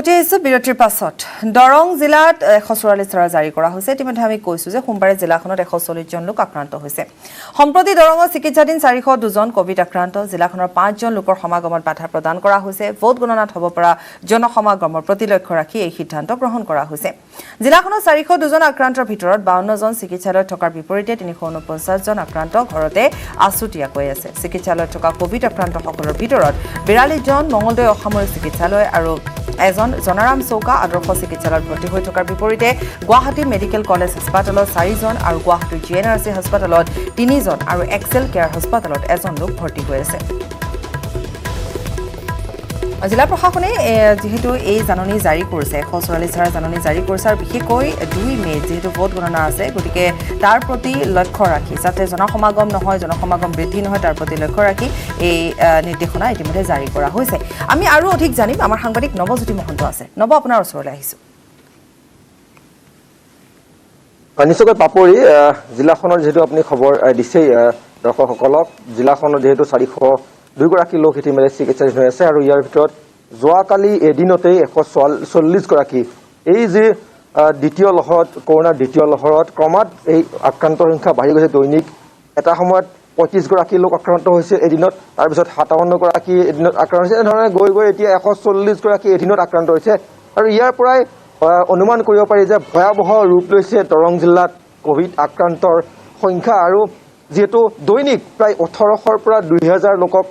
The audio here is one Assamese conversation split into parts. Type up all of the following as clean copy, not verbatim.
উভতি আহিছো বিৰতিৰ পাছত দৰং জিলাত 144 ধাৰা জাৰি কৰা হৈছে ইতিমধ্যে আমি কৈছো যে সোমবাৰে জিলাখনত 140 জন লোক আক্ৰান্ত হৈছে সম্প্ৰতি দৰঙৰ চিকিৎসাধীন 402 জন কোভিড আক্ৰান্ত জিলাখনৰ 5 জন লোকৰ সমাগমত বাধা প্ৰদান কৰা হৈছে ভোট গণনাত হ'ব পৰা জনসমাগমৰ প্ৰতি লক্ষ্য ৰাখি এই সিদ্ধান্ত গ্ৰহণ কৰা হৈছে জিলাখনৰ 402 জন আক্ৰান্তৰ ভিতৰত 52 জন চিকিৎসালয়ত থকাৰ বিপৰীতে 349 জন আক্ৰান্ত ঘৰতে আছুতীয়াকৈ আছে চিকিৎসালয়ত থকা কোভিড আক্ৰান্তসকলৰ ভিতৰত 42 জন মঙলদৈ অসামৰিক চিকিৎসালয় আৰু এজন জনাৰাম চৌকা আদৰ্শ চিকিৎসালয়ত ভৰ্তি হৈ থকাৰ বিপৰীতে গুৱাহাটী মেডিকেল কলেজ হাস্পাতালত 4 জন আৰু গুৱাহাটী জিএনআৰচি হাস্পাতালত 3 জন আৰু এক্সেল কেয়াৰ হাস্পাতালত এজন লোক ভৰ্তি হৈ আছে জিলা প্ৰশাসনে যেহেতু এই জাননী জাৰি কৰিছে 144 ধাৰা জাননী জাৰি কৰিছে আৰু বিশেষকৈ 2 মে যেহেতু ভোট গণনা আছে গতিকে তাৰ প্ৰতি লক্ষ্য ৰাখি যাতে জনসমাগম নহয় জনসমাগম বৃদ্ধি নহয় তাৰ প্ৰতি লক্ষ্য ৰাখি এই নিৰ্দেশনা ইতিমধ্যে জাৰি কৰা হৈছে আমি আৰু অধিক জানিম আমাৰ সাংবাদিক নৱজ্যোতি মহন্ত আছে নৱ আপোনাৰ ওচৰলৈ আহিছো নিশ্চয়কৈ পাপৰি জিলাখনৰ যেহেতু আপুনি খবৰ দিছে দৰ্শকসকলক জিলাখনৰ যেহেতু 402 গৰাকী লোক ইতিমধ্যে চিকিৎসাধীন হৈ আছে আৰু ইয়াৰ ভিতৰত যোৱাকালি এদিনতেই 140 গৰাকী এই যে দ্বিতীয় লহৰত কৰোনাৰ দ্বিতীয় লহৰত ক্ৰমাৎ এই আক্ৰান্তৰ সংখ্যা বাঢ়ি গৈছে দৈনিক এটা সময়ত 25 গৰাকী লোক আক্ৰান্ত হৈছে এদিনত তাৰপিছত 57 গৰাকী এদিনত আক্ৰান্ত হৈছে এনেধৰণে গৈ গৈ এতিয়া 140 গৰাকী এদিনত আক্ৰান্ত হৈছে আৰু ইয়াৰ পৰাই অনুমান কৰিব পাৰি যে ভয়াৱহ ৰূপ লৈছে দৰং জিলাত কোভিড আক্ৰান্তৰ সংখ্যা আৰু যেহেতু দৈনিক প্ৰায় 1800 পৰা 2000 লোকক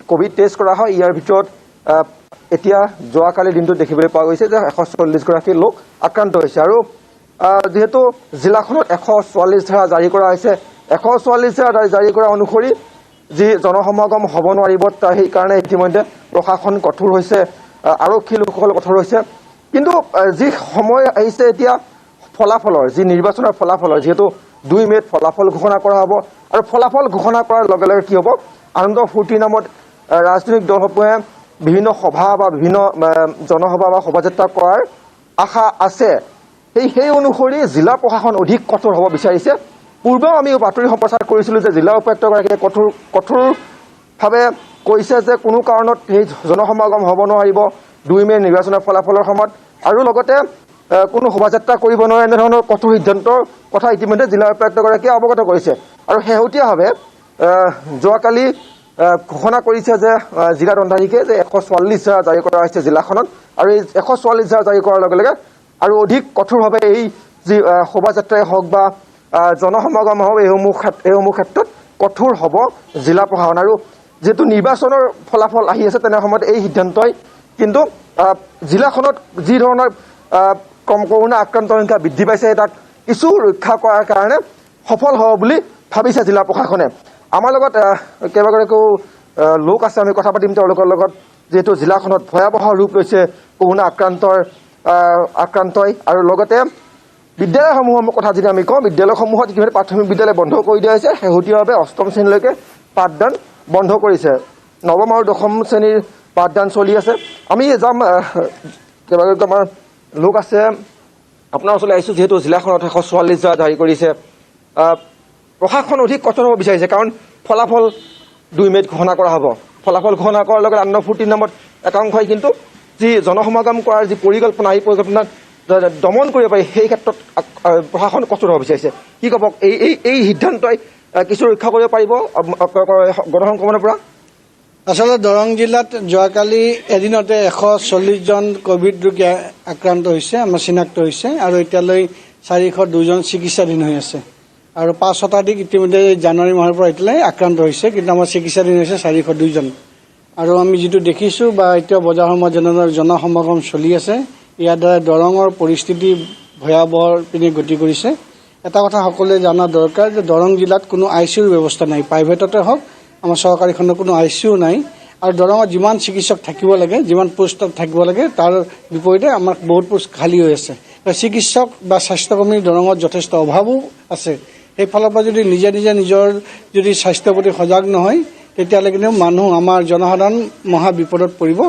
কোভিড টেষ্ট কৰা হয় ইয়াৰ ভিতৰত এতিয়া যোৱাকালি দিনটো দেখিবলৈ পোৱা গৈছে যে 140 গৰাকী লোক আক্ৰান্ত হৈছে আৰু যেহেতু জিলাখনত 144 ধাৰা জাৰি কৰা হৈছে 144 ধাৰা জাৰি কৰা অনুসৰি যি জনসমাগম হ'ব নোৱাৰিব সেই কাৰণে ইতিমধ্যে প্ৰশাসন কঠোৰ হৈছে আৰক্ষী লোকসকল কঠোৰ হৈছে কিন্তু যি সময় আহিছে এতিয়া ফলাফলৰ যি নিৰ্বাচনৰ ফলাফলৰ যেহেতু 2 মেত ফলাফল ঘোষণা কৰা হ'ব আৰু ফলাফল ঘোষণা কৰাৰ লগে লগে কি হ'ব আনন্দ ফূৰ্তিৰ নামত ৰাজনৈতিক দলসমূহে বিভিন্ন সভা বা বিভিন্ন জনসভা বা শোভাযাত্ৰা কৰাৰ আশা আছে সেই অনুসৰি জিলা প্ৰশাসন অধিক কঠোৰ হ'ব বিচাৰিছে পূৰ্বেও আমি বাতৰি সম্প্ৰচাৰ কৰিছিলোঁ যে জিলা উপায়ুক্তগৰাকীয়ে কঠোৰভাৱে কৈছে যে কোনো কাৰণত সেই জনসমাগম হ'ব নোৱাৰিব 2 মে নিৰ্বাচনৰ ফলাফলৰ সময়ত আৰু লগতে কোনো শোভাযাত্ৰা কৰিব নোৱাৰে এনেধৰণৰ কঠোৰ সিদ্ধান্তৰ কথা ইতিমধ্যে জিলা উপায়ুক্তগৰাকীয়ে অৱগত কৰিছে আৰু শেহতীয়াভাৱে যোৱাকালি ঘোষণা কৰিছে যে জিলা দণ্ডাধীশে যে 144 ধাৰা জাৰি কৰা হৈছে জিলাখনত আৰু এই 144 ধাৰা জাৰি কৰাৰ লগে লগে আৰু অধিক কঠোৰভাৱে এই যি শোভাযাত্ৰাই হওক বা জনসমাগম হওক এইসমূহ ক্ষেত্ৰত কঠোৰ হ'ব জিলা প্ৰশাসন আৰু যেহেতু নিৰ্বাচনৰ ফলাফল আহি আছে তেনে সময়ত এই সিদ্ধান্তই কিন্তু জিলাখনত যি ধৰণৰ কৰোনা আক্ৰান্তৰ সংখ্যা বৃদ্ধি পাইছে তাক কিছু ৰক্ষা কৰাৰ কাৰণে সফল হ'ব বুলি ভাবিছে জিলা প্ৰশাসনে আমাৰ লগত কেইবাগৰাকীও লোক আছে আমি কথা পাতিম তেওঁলোকৰ লগত যেহেতু জিলাখনত ভয়াৱহ ৰূপ লৈছে কৰোনা আক্ৰান্তই আৰু লগতে বিদ্যালয়সমূহৰ কথা যদি আমি কওঁ বিদ্যালয়সমূহত ইতিমধ্যে প্ৰাথমিক বিদ্যালয় বন্ধ কৰি দিয়া হৈছে শেহতীয়াভাৱে 8ম শ্ৰেণীলৈকে পাঠদান বন্ধ কৰিছে 9ম আৰু 10ম শ্ৰেণীৰ পাঠদান চলি আছে আমি যাম কেইবাগৰাকী আমাৰ লোক আছে আপোনাৰ ওচৰলৈ আহিছোঁ যেহেতু জিলাখনত 144 ধাৰা জাৰি কৰিছে প্ৰশাসন অধিক কঠোৰ হ'ব বিচাৰিছে কাৰণ ফলাফল 2 মেত ঘোষণা কৰা হ'ব ফলাফল ঘোষণা কৰাৰ লগত আনন্দ ফূৰ্তিৰ নামত একাংশই কিন্তু যি জনসমাগম কৰাৰ যি পৰিকল্পনা এই পৰিকল্পনাত দমন কৰিব পাৰি সেই ক্ষেত্ৰত প্ৰশাসন কঠোৰ হ'ব বিচাৰিছে কি ক'ব এই সিদ্ধান্তই কিছু ৰক্ষা কৰিব পাৰিব গণসংক্ৰমণৰ পৰা আচলতে দৰং জিলাত যোৱাকালি এদিনতে 140 জন কোভিড ৰোগী আক্ৰান্ত হৈছে আমাৰ চিনাক্ত হৈছে আৰু এতিয়ালৈ 402 জন চিকিৎসাধীন হৈ আছে আৰু 5 শতাধিক ইতিমধ্যে জানুৱাৰী মাহৰ পৰা এতিয়ালৈ আক্ৰান্ত হৈছে কিন্তু আমাৰ চিকিৎসাধীন হৈছে 402 জন আৰু আমি যিটো দেখিছোঁ বা এতিয়া বজাৰসমূহত যেনেদৰে জনসমাগম চলি আছে ইয়াৰ দ্বাৰা দৰঙৰ পৰিস্থিতি ভয়াৱহৰ পিনে গতি কৰিছে এটা কথা সকলোৱে জনা দৰকাৰ যে দৰং জিলাত কোনো আইচিইউৰ ব্যৱস্থা নাই প্ৰাইভেটতে হওক আমাৰ চৰকাৰী খণ্ডৰ কোনো আইচিইউ নাই আৰু দৰঙত যিমান চিকিৎসক থাকিব লাগে যিমান পোষ্ট থাকিব লাগে তাৰ বিপৰীতে আমাৰ বহুত পোষ্ট খালী হৈ আছে চিকিৎসক বা স্বাস্থ্যকৰ্মীৰ দৰঙত যথেষ্ট অভাৱো আছে সেই ফালৰ পৰা যদি নিজে নিজৰ যদি স্বাস্থ্যৰ প্ৰতি সজাগ নহয় তেতিয়াহ'লে কিন্তু মানুহ আমাৰ জনসাধাৰণ মহা বিপদত পৰিব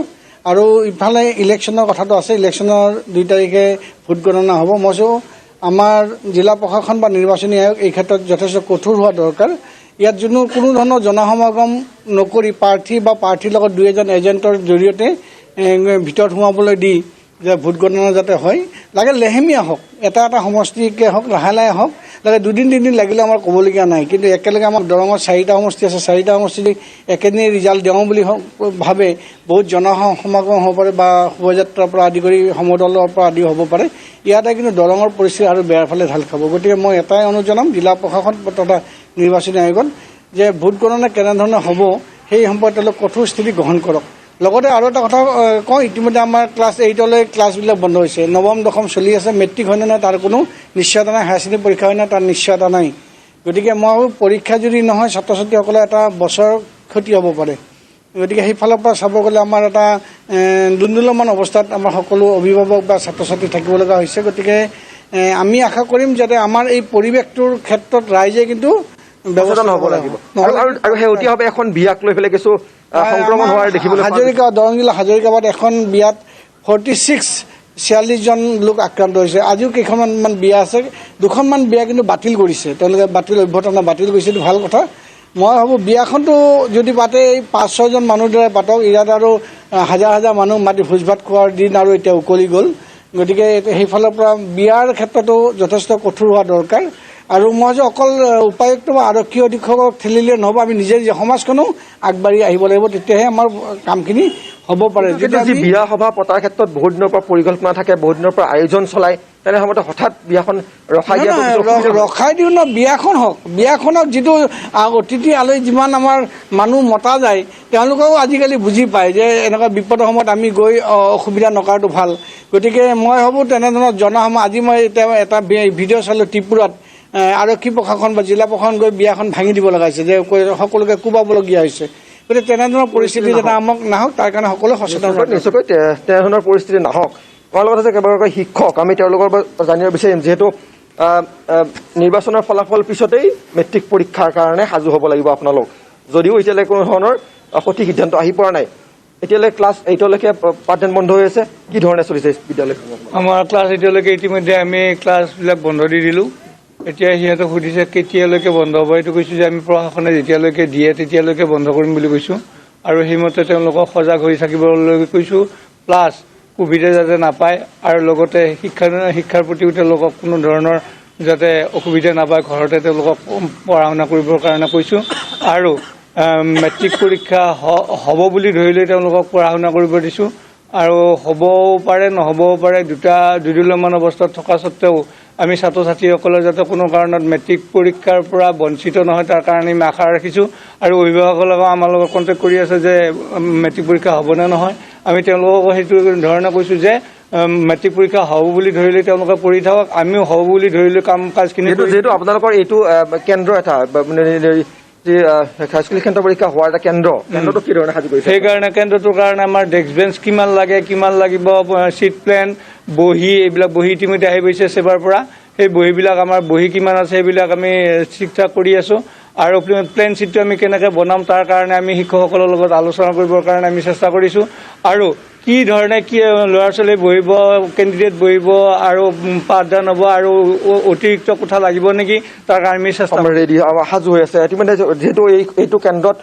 আৰু ইফালে ইলেকশ্যনৰ কথাটো আছে ইলেকশ্যনৰ 2 তাৰিখে ভোট গণনা হ'ব মই আমাৰ জিলা প্ৰশাসন বা নিৰ্বাচনী আয়োগ এই ক্ষেত্ৰত যথেষ্ট কঠোৰ হোৱা দৰকাৰ ইয়াত কোনো ধৰণৰ জনসমাগম নকৰি প্ৰাৰ্থী বা প্ৰাৰ্থীৰ লগত 2 এজন এজেণ্টৰ জৰিয়তে ভিতৰত সোমাবলৈ দি যে ভোট গণনা যাতে হয় লাগে লেহেমীয়া হওক এটা সমষ্টিকে হওক লাহে লাহে হওক লাগে 2-3 দিন লাগিলে আমাৰ ক'বলগীয়া নাই কিন্তু একেলগে আমাৰ দৰঙত 4টা সমষ্টি আছে 4টা সমষ্টি একেদিনে ৰিজাল্ট দিওঁ বুলি ভাবে বহুত জনসমাগম হ'ব পাৰে বা শোভাযাত্ৰাৰ পৰা আদি কৰি সমদলৰ পৰা আদি হ'ব পাৰে ইয়াতে কিন্তু দৰঙৰ পৰিস্থিতি আৰু বেয়াৰ ফালে ঢাল খাব গতিকে মই এটাই অনুৰোধ জনাম জিলা প্ৰশাসন তথা নিৰ্বাচনী আয়োগত যে ভোট গণনা কেনেধৰণে হ'ব সেই সম্পৰ্কে তেওঁলোক কঠোৰ স্থিতি গ্ৰহণ কৰক লগতে আৰু এটা কথা কওঁ ইতিমধ্যে আমাৰ ক্লাছ 8লৈ ক্লাছবিলাক বন্ধ হৈছে নৱম দশম চলি আছে মেট্ৰিক হয় নে নাই তাৰ কোনো নিশ্চয়তা নাই হায়াৰ ছেকেণ্ডেৰী পৰীক্ষা হয় নে তাৰ নিশ্চয়তা নাই গতিকে মই পৰীক্ষা যদি নহয় ছাত্ৰ ছাত্ৰীসকলে এটা বছৰ ক্ষতি হ'ব পাৰে গতিকে সেইফালৰ পৰা চাব গ'লে আমাৰ এটা দুন্দুলমান অৱস্থাত আমাৰ সকলো অভিভাৱক বা ছাত্ৰ ছাত্ৰী থাকিব লগা হৈছে গতিকে আমি আশা কৰিম যাতে আমাৰ এই পৰিৱেশটোৰ ক্ষেত্ৰত ৰাইজে কিন্তু সচেতন হ'ব লাগিব আৰু শেহতীয়াভাৱে এখন বিয়াক লৈ পেলাই কিছু সংক্ৰমণ হোৱাৰ দেখিবলৈ হাজৰিকা দৰং জিলা হাজৰিকাবাদ এখন বিয়াত 46জন লোক আক্ৰান্ত হৈছে আজিও কেইখনমান বিয়া আছে 2খনমান বিয়া কিন্তু বাতিল কৰিছে তেওঁলোকে অভ্যৰ্থনা বাতিল কৰিছে এইটো ভাল কথা মই ভাবোঁ বিয়াখনটো যদি পাতে 5-6জন মানুহৰ দ্বাৰা পাতক ইয়াত আৰু হাজাৰ মানুহ মাতি ভোজ ভাত খোৱাৰ দিন আৰু এতিয়া উকলি গ'ল গতিকে সেইফালৰ পৰা বিয়াৰ ক্ষেত্ৰতো যথেষ্ট কঠোৰ হোৱা দৰকাৰ আৰু মই যে অকল উপায়ুক্ত বা আৰক্ষী অধীক্ষকক ঠেলিলে নহ'ব আমি নিজে সমাজখনো আগবাঢ়ি আহিব লাগিব তেতিয়াহে আমাৰ কামখিনি হ'ব পাৰে যেতিয়া বিয়া সভা পতাৰ ক্ষেত্ৰত বহুত দিনৰ পৰা পৰিকল্পনা থাকে বহুত দিনৰ পৰা আয়োজন চলায় তেনে সময়তে হঠাৎ বিয়াখন ৰখাই দিওঁ ন বিয়াখন হওক বিয়াখনক যিটো অতিথি আলহী যিমান আমাৰ মানুহ মতা যায় তেওঁলোকেও আজিকালি বুজি পায় যে এনেকুৱা বিপদৰ সময়ত আমি গৈ অসুবিধা নকৰাটো ভাল গতিকে মই ভাবোঁ তেনেধৰণৰ জনসমাজ আজি মই এটা ভিডিঅ' চালোঁ ত্ৰিপুৰাত আৰক্ষী প্ৰশাসন বা জিলা প্ৰশাসন গৈ বিয়াখন ভাঙি দিব লগা হৈছে যে সকলোকে কোবাবলগীয়া হৈছে গতিকে তেনেধৰণৰ পৰিস্থিতি যাতে আমাক নাহক তাৰ কাৰণে সকলোৱে সচেতন নিশ্চয়কৈ তেনেধৰণৰ পৰিস্থিতি নাহক আমাৰ লগত আছে কেইবাগৰাকী শিক্ষক আমি তেওঁলোকৰ জানিব বিচাৰিম যিহেতু নিৰ্বাচনৰ ফলাফল পিছতেই মেট্ৰিক পৰীক্ষাৰ কাৰণে সাজু হ'ব লাগিব আপোনালোক যদিও এতিয়ালৈকে কোনো ধৰণৰ সঠিক সিদ্ধান্ত আহি পৰা নাই এতিয়ালৈকে ক্লাছ 8লৈকে পাঠদান বন্ধ হৈ আছে কি ধৰণে চলিছে বিদ্যালয়সমূহ আমাৰ ক্লাছ 8লৈকে ইতিমধ্যে আমি ক্লাছবিলাক বন্ধ দি দিলোঁ এতিয়া সিহঁতক সুধিছে কেতিয়ালৈকে বন্ধ হ'ব এইটো কৈছোঁ যে আমি প্ৰশাসনে যেতিয়ালৈকে দিয়ে তেতিয়ালৈকে বন্ধ কৰিম বুলি কৈছোঁ আৰু সেইমতে তেওঁলোকক সজাগ হৈ থাকিবলৈ কৈছোঁ প্লাছ কোভিডে যাতে নাপায় আৰু লগতে শিক্ষাৰ প্ৰতিও তেওঁলোকক কোনো ধৰণৰ যাতে অসুবিধা নাপায় ঘৰতে তেওঁলোকক পঢ়া শুনা কৰিবৰ কাৰণে কৈছোঁ আৰু মেট্ৰিক পৰীক্ষা হ'ব বুলি ধৰিলে তেওঁলোকক পঢ়া শুনা কৰিব দিছোঁ আৰু হ'বও পাৰে নহ'বও পাৰে দুদিনমান অৱস্থাত থকা স্বত্তেও আমি ছাত্ৰ ছাত্ৰীসকলে যাতে কোনো কাৰণত মেট্ৰিক পৰীক্ষাৰ পৰা বঞ্চিত নহয় তাৰ কাৰণে আমি আশা ৰাখিছোঁ আৰু অভিভাৱকসকলেও আমাৰ লগত কণ্টেক্ট কৰি আছে যে মেট্ৰিক পৰীক্ষা হ'ব নে নহয় আমি তেওঁলোকক সেইটো ধৰণে কৈছোঁ যে মেট্ৰিক পৰীক্ষা হ'ব বুলি ধৰিলে তেওঁলোকে পঢ়ি থাকক আমিও হ'ব বুলি ধৰিলে কাম কাজখিনি যিহেতু আপোনালোকৰ এইটো কেন্দ্ৰ এটা হাইস্কুল শিক্ষান্ত পৰীক্ষা হোৱাৰ এটা কেন্দ্ৰটো কি ধৰণে সাজু কৰিছে সেইকাৰণে কেন্দ্ৰটোৰ কাৰণে আমাৰ ডেস্ক বেঞ্চ কিমান লাগিব চিট প্লেন বহী এইবিলাক বহী ইতিমধ্যে আহি গৈছে সেৱাৰ পৰা সেই বহীবিলাক আমাৰ বহী কিমান আছে সেইবিলাক আমি ঠিক ঠাক কৰি আছোঁ আৰু প্লেন চিটটো আমি কেনেকৈ বনাম তাৰ কাৰণে আমি শিক্ষকসকলৰ লগত আলোচনা কৰিবৰ কাৰণে আমি চেষ্টা কৰিছোঁ আৰু কি ধৰণে কি ল'ৰা ছোৱালী বহিব কেণ্ডিডেট বহিব আৰু পাঠদান হ'ব আৰু অতিৰিক্ত কোঠা লাগিব নেকি তাৰ কাৰণে আমি চেষ্টা ৰেডি সাজু হৈ আছে ইতিমধ্যে যিহেতু এইটো কেন্দ্ৰত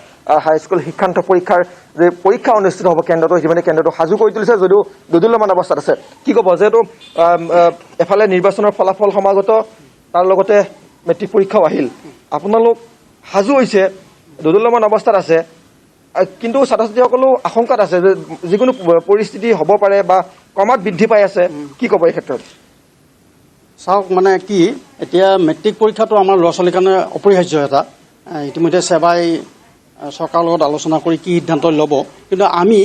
হাইস্কুল শিক্ষান্ত পৰীক্ষাৰ যে পৰীক্ষা অনুষ্ঠিত হ'ব কেন্দ্ৰটো ইতিমধ্যে কেন্দ্ৰটো সাজু কৰি তুলিছে যদিও দুদিনমান অৱস্থাত আছে কি ক'ব যিহেতু এফালে নিৰ্বাচনৰ ফলাফল সমাগত তাৰ লগতে মেট্ৰিক পৰীক্ষাও আহিল আপোনালোক সাজু হৈছে দুদিনমান অৱস্থাত আছে কিন্তু ছাত্ৰ ছাত্ৰীসকলো আশংকাত আছে যে যিকোনো পৰিস্থিতি হ'ব পাৰে বা ক্ৰমাৎ বৃদ্ধি পাই আছে কি ক'ব এই ক্ষেত্ৰত চাওক মানে কি এতিয়া মেট্ৰিক পৰীক্ষাটো আমাৰ ল'ৰা ছোৱালীৰ কাৰণে অপৰিহাৰ্য এটা ইতিমধ্যে সেৱাই চৰকাৰৰ লগত আলোচনা কৰি কি সিদ্ধান্ত ল'ব কিন্তু আমি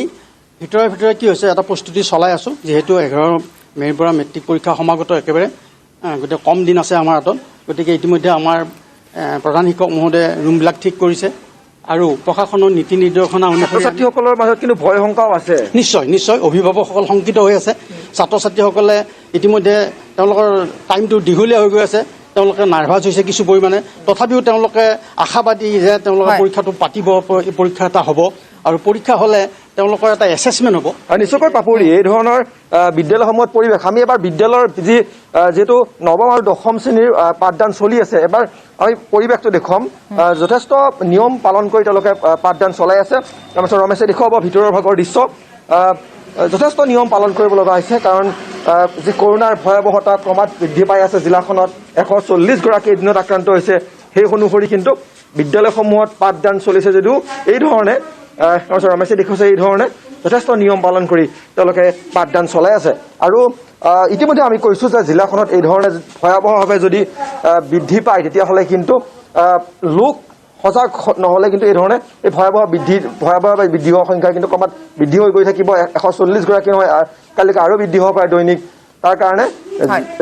ভিতৰে কি হৈছে এটা প্ৰস্তুতি চলাই আছোঁ যিহেতু 11 মে'ৰ পৰা মেট্ৰিক পৰীক্ষা সমাগত একেবাৰে গতিকে কম দিন আছে আমাৰ হাতত গতিকে ইতিমধ্যে আমাৰ প্ৰধান শিক্ষক মহোদয়ে ৰুমবিলাক ঠিক কৰিছে আৰু প্ৰশাসনৰ নীতি নিৰ্দেশনা অনুসৰি ছাত্ৰীসকলৰ মাজত কিন্তু ভয় শংকাও আছে নিশ্চয় অভিভাৱকসকল শংকিত হৈ আছে ছাত্ৰ ছাত্ৰীসকলে ইতিমধ্যে তেওঁলোকৰ টাইমটো দীঘলীয়া হৈ গৈ আছে তেওঁলোকে নাৰ্ভাছ হৈছে কিছু পৰিমাণে তথাপিও তেওঁলোকে আশাবাদী যে তেওঁলোকৰ পৰীক্ষাটো পাতিব পৰীক্ষা এটা হ'ব আৰু পৰীক্ষা হ'লে তেওঁলোকৰ এটা এছেছমেণ্ট হ'ব নিশ্চয়কৈ পাপৰি এই ধৰণৰ বিদ্যালয়সমূহত পৰিৱেশ আমি এবাৰ বিদ্যালয়ৰ যিহেতু নৱম আৰু দশম শ্ৰেণীৰ পাঠদান চলি আছে এবাৰ আমি পৰিৱেশটো দেখুৱাম যথেষ্ট নিয়ম পালন কৰি তেওঁলোকে পাঠদান চলাই আছে তাৰপিছত ৰমেশে দেখুৱাব ভিতৰৰ ভাগৰ দৃশ্য যথেষ্ট নিয়ম পালন কৰিব লগা হৈছে কাৰণ যি কৰোনাৰ ভয়াৱহতা ক্ৰমাৎ বৃদ্ধি পাই আছে জিলাখনত 140 গৰাকী এদিনত আক্ৰান্ত হৈছে সেই অনুসৰি কিন্তু বিদ্যালয়সমূহত পাঠদান চলিছে যদিও এই ধৰণে ৰমেশে দেখুৱাইছে এই ধৰণে যথেষ্ট নিয়ম পালন কৰি তেওঁলোকে পাঠদান চলাই আছে আৰু ইতিমধ্যে আমি কৈছোঁ যে জিলাখনত এই ধৰণে ভয়াৱহভাৱে যদি বৃদ্ধি পায় তেতিয়াহ'লে কিন্তু লোক সজাগ নহ'লে কিন্তু এই ধৰণে এই ভয়াৱহভাৱে বৃদ্ধি হোৱা সংখ্যা কিন্তু ক্ৰমাৎ বৃদ্ধি হৈ গৈ থাকিব 140 গৰাকী নহয় কালিলৈকে আৰু বৃদ্ধি হ'ব পাৰে দৈনিক তাৰ কাৰণে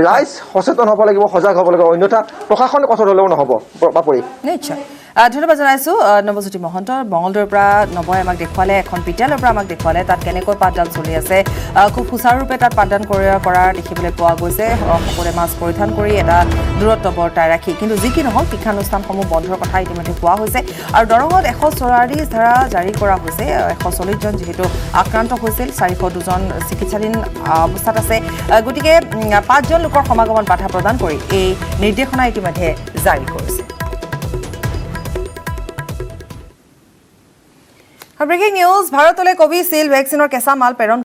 ৰাইজ সচেতন হ'ব লাগিব সজাগ হ'ব লাগিব অন্যথা প্ৰশাসন কঠোৰ হ'লেও নহ'ব বাপৰি নিশ্চয় ধন্যবাদ জনাইছোঁ নৱজ্যোতি মহন্ত মঙলদৈৰ পৰা নৱই আমাক দেখুৱালে এখন বিদ্যালয়ৰ পৰা আমাক দেখুৱালে তাত কেনেকৈ পাঠদান চলি আছে খুব সুচাৰুৰূপে তাত পাঠদান কৰা দেখিবলৈ পোৱা গৈছে সকলোৱে মাস্ক পৰিধান কৰি এটা দূৰত্ব বৰ্তাই ৰাখি কিন্তু যি কি নহওক শিক্ষানুষ্ঠানসমূহ বন্ধৰ কথা ইতিমধ্যে কোৱা হৈছে আৰু দৰঙত 144 ধাৰা জাৰি কৰা হৈছে 140 জন যিহেতু আক্ৰান্ত হৈছিল 402 জন চিকিৎসাধীন অৱস্থাত আছে গতিকে 5 জন লোকৰ সমাগমত বাধা প্ৰদান কৰি এই নিৰ্দেশনা ইতিমধ্যে জাৰি কৰিছে ব্ৰেকিং নিউজ ভাৰতলৈ কোভিচিল্ড ভেকচিনৰ কেঁচা মাল প্ৰেৰণ